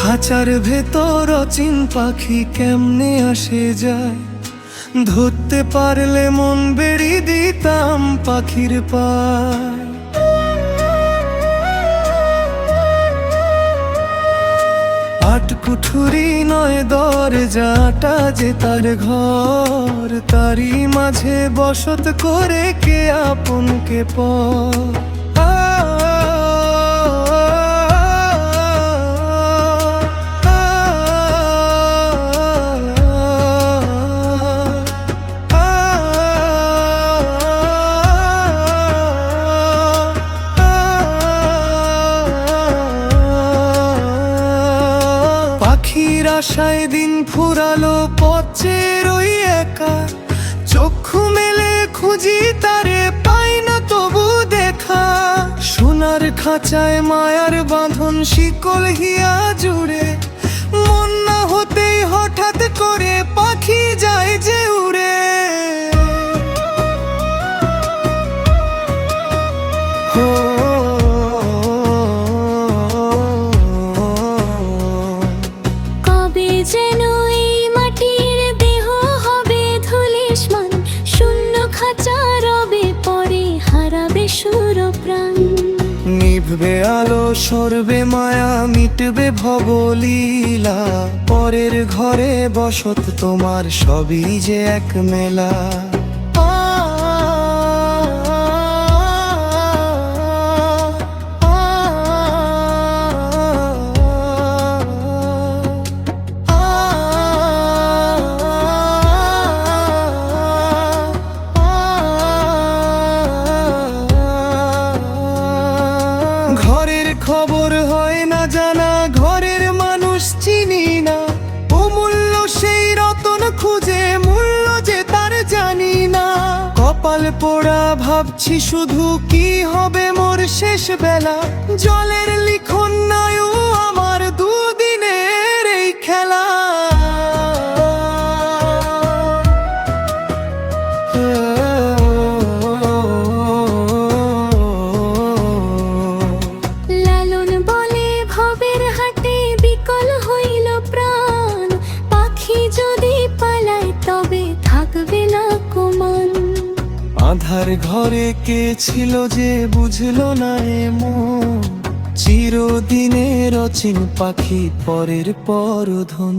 খাঁচার ভেতর অচিন পাখি কেমনে আসে যায়, ধরতে পারলে মন বেড়ি দিতাম পাখির পায়। আটকুঠুরি নয় দরজাটা যে তার ঘর, তারই মাঝে বসত করে কে আপন কে পর। পাখির আশায় দিন ফুরালো পথে রই একা, চক্ষু মেলে খুঁজি তারে পাই না তবু দেখা। সোনার খাঁচায় মায়ার বাঁধন শিকল হিয়া জুড়ে, মন না হতেই হঠাৎ করে পাখি যায় যে উড়ে। নিভবে আলো সরবে মায়া মিটবে ভবলীলা, পরের ঘরে বসত তোমার সবই যে এক মেলা। ঘরের খবর হয় না জানা, ঘরের মানুষ চিনি না, অমূল্য সেই রতন খুঁজে মূল্য যে তার জানি না। কপাল পোড়া ভাবছি শুধু কি হবে মোর শেষ বেলা, জলের লিখন নায়ু আমার দুদিনের এই খেলা। আধার ঘরে কে ছিল যে বুঝলো না এমন, চিরদিনের অচিন পাখি পরের পরধন।